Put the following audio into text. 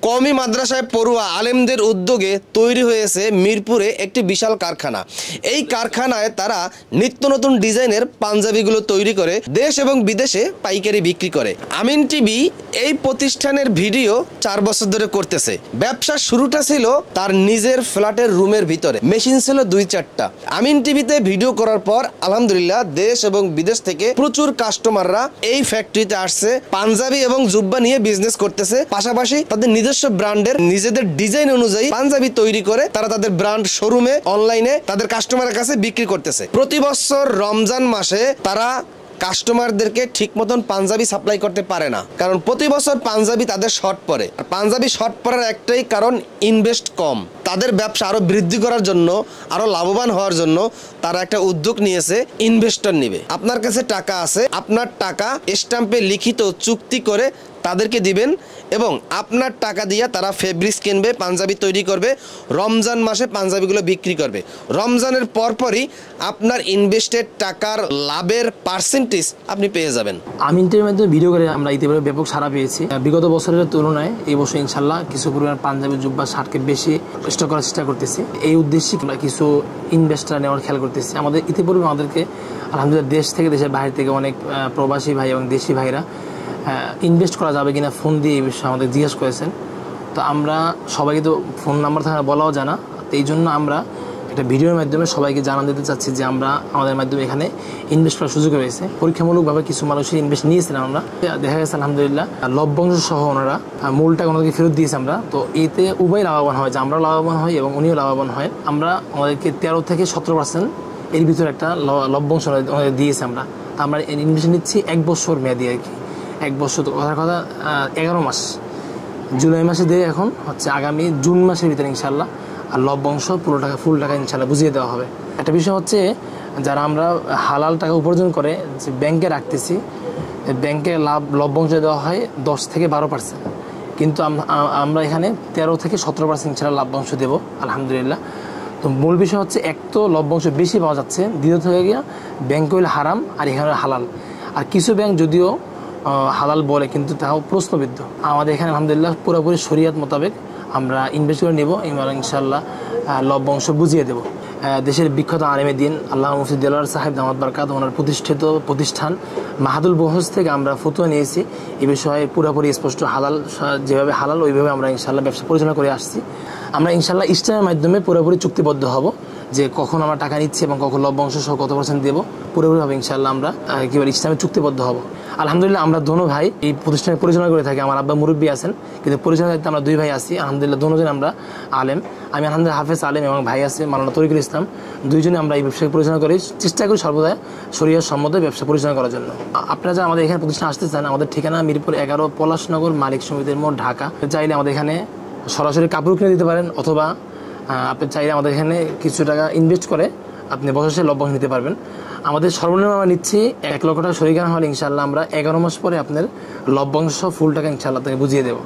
কওমি মাদ্রাসায় পড়ুয়া আলেমদের উদ্যোগে তৈরি হয়েছে মিরপুরে একটি বিশাল কারখানা। এই কারখানায় তারা নিত্য নতুন ডিজাইনের পাঞ্জাবিগুলো তৈরি করে দেশ এবং বিদেশে পাইকারি বিক্রি করে। আমিন টিভি এই প্রতিষ্ঠানের ভিডিও 4 বছর ধরে করতেছে। ব্যবসার শুরুটা ছিল তার নিজের ফ্ল্যাটের রুমের ভিতরে, মেশিন ছিল 2-4টা। আমিন টিভিতে ভিডিও করার পর আলহামদুলিল্লাহ দেশ এবং বিদেশ থেকে প্রচুর কাস্টমাররা এই ফ্যাক্টরিতে আসছে, পাঞ্জাবি এবং জুব্বা নিয়ে বিজনেস করতেছে। পাশাপাশি তাদের নিজস্ব ব্র্যান্ডের নিজেদের ডিজাইন অনুযায়ী পাঞ্জাবি তৈরি করে তারা তাদের ব্র্যান্ড শোরুমে অনলাইনে তাদের কাস্টমারের কাছে বিক্রি করতেছে। প্রতি বছর রমজান মাসে তারা কাস্টমারদেরকে ঠিক মতন পাঞ্জাবি সাপ্লাই করতে পারে না, কারণ প্রতি বছর পাঞ্জাবি তাদের শর্ট পড়ে। পাঞ্জাবি শর্ট পড়ার একটাই কারণ, ইনভেস্ট কম। তাদের ব্যবসা আরো বৃদ্ধি করার জন্য, আরো লাভবান হওয়ার জন্য তারা একটা উদ্যোগ নিয়েছে, ইনভেস্টর নিবে। আপনার কাছে টাকা আছে, আপনার টাকা স্ট্যাম্পে লিখিত চুক্তি করে তাদেরকে দিবেন এবং আপনার টাকা দিয়ে তারা ফেব্রিক্স কিনবে, পাঞ্জাবি তৈরি করবে, রমজান মাসে পাঞ্জাবিগুলো বিক্রি করবে। রমজানের পরপরই আপনার ইনভেস্টেড টাকার লাভের পার্সেন্টেজ আপনি পেয়ে যাবেন। আমিনটির মাধ্যমে ভিডিও করে আমরা ইতিবাচক ব্যাপক সাড়া পেয়েছি। বিগত বছরের তুলনায় এই বছর ইনশাল্লাহ কিছু পরিমাণ পাঞ্জাবি জুব্বা শার্টকে বেশি স্টক করার চেষ্টা করতেছি। এই উদ্দেশ্যে আমরা কিছু ইনভেস্টার নেওয়ার খেয়াল করতেছি। আমাদের ইতিপূর্বে আমাদেরকে আলহামদুলিল্লাহ দেশ থেকে, দেশের বাইরে থেকে অনেক প্রবাসী ভাই এবং দেশি ভাইরা ইনভেস্ট করা যাবে কিনা ফোন দিয়ে এই বিষয়ে আমাদের জিজ্ঞেস করেছেন। তো আমরা সবাইকে তো ফোন নাম্বার থাকে বলাও জানা, তো এই জন্য আমরা একটা ভিডিওর মাধ্যমে সবাইকে জানান দিতে চাচ্ছি যে আমরা আমাদের মাধ্যমে এখানে ইনভেস্ট করার সুযোগ রয়েছে। পরীক্ষামূলকভাবে কিছু মানুষের ইনভেস্ট নিয়েছিলাম আমরা, দেখা গেছে আলহামদুলিল্লাহ লভ্যাংশ সহ ওনারা মূল টাকা ওনাদেরকে ফেরত দিয়েছি আমরা। তো এতে উভয় লাভবান হয়, যে আমরাও লাভবান হই এবং উনিও লাভবান হয়। আমরা আমাদেরকে 13 থেকে 17% এর ভিতরে একটা লভ্যাংশ ওনাদের দিয়েছি আমরা। আমরা ইনভেস্ট নিচ্ছি 1 বছর মেয়াদি আর কি। 1 বছর তো কথা 11 মাস, জুলাই মাসে দিয়ে এখন হচ্ছে আগামী জুন মাসের ভিতরে ইনশাল্লাহ আর লভ্যাংশ ফুল টাকা ইনশাল্লাহ বুঝিয়ে দেওয়া হবে। একটা বিষয় হচ্ছে, যারা আমরা হালাল টাকা উপার্জন করে যে ব্যাংকে রাখতেছি, ব্যাংকে লভ্যাংশ দেওয়া হয় 10 থেকে 12%, কিন্তু আমরা এখানে 13 থেকে 17% ইনশাল্লাহ লভ্যাংশ দেবো আলহামদুলিল্লাহ। তো মূল বিষয় হচ্ছে, এক তো লভ্যাংশ বেশি পাওয়া যাচ্ছে, দ্বিতীয়ত হয়ে গিয়া ব্যাংকে হইলে হারাম আর এখানে হালাল। আর কিছু ব্যাংক যদিও হালাল বলে কিন্তু তাও প্রশ্নবিদ্ধ। আমাদের এখানে আলহামদুলিল্লাহ পুরোপুরি শরিয়াত মোতাবেক আমরা ইনভেস্ট করে নেব, ইনশাল্লাহ লভ্যাংশ বুঝিয়ে দেব। দেশের বিখ্যাত আলেমে দিন আল্লামা মুফতি দেলোয়ার সাহেব দামাত বারকাত, ওনার প্রতিষ্ঠিত প্রতিষ্ঠান মাহাদুল বুহুস থেকে আমরা ফতোয়া নিয়েছি। এই বিষয়ে পুরোপুরি স্পষ্ট, হালাল যেভাবে হালাল ওইভাবে আমরা ইনশাল্লাহ ব্যবসা পরিচালনা করে আসছি। আমরা ইনশাল্লাহ ইসলামের মাধ্যমে পুরোপুরি চুক্তিবদ্ধ হব যে কখন আমরা টাকা নিচ্ছি এবং কখন লভ্যাংশ সহ কত % দেবো, পুরোপুরিভাবে ইনশাল্লাহ আমরা একেবারে ইসলামে চুক্তিবদ্ধ হব। আলহামদুলিল্লাহ আমরা দোনো ভাই এই প্রতিষ্ঠানে পরিচালনা করে থাকি। আমার আব্বা মুরব্বী আছেন, কিন্তু পরিচালনা দায়িত্বে আমরা 2 ভাই আছি। আলহামদুলিল্লাহ দোনোজন আমরা আলেম। আমি আলহামদুলিল্লাহ হাফেজ আলেম এবং ভাই আছে মাওলানা তরিকুল ইসলাম। 2 জনে আমরা এই ব্যবসাকে পরিচালনা করি, চেষ্টা করি সর্বদা শরিয়ত সম্মত ব্যবসা পরিচালনা করার জন্য। আপনারা যারা আমাদের এখানে প্রতিষ্ঠানে আসতে চান, আমাদের ঠিকানা মিরপুর 11 পলাশনগর মালিক সমিতির মোড়, ঢাকা। চাইলে আমাদের এখানে সরাসরি কাপড় কিনে দিতে পারেন, অথবা আপনি চাইলে আমাদের এখানে কিছু টাকা ইনভেস্ট করে আপনি বছরে লভ্যাংশ নিতে পারবেন। আমাদের সর্বনিম্ন আমরা নিচ্ছি 1 লক্ষ টাকা শরিকানা হলে ইনশাল্লাহ আমরা 11 মাস পরে আপনার লভ্যাংশ ফুল টাকা ইনশাল্লাহ আপনাকে বুঝিয়ে দেবো।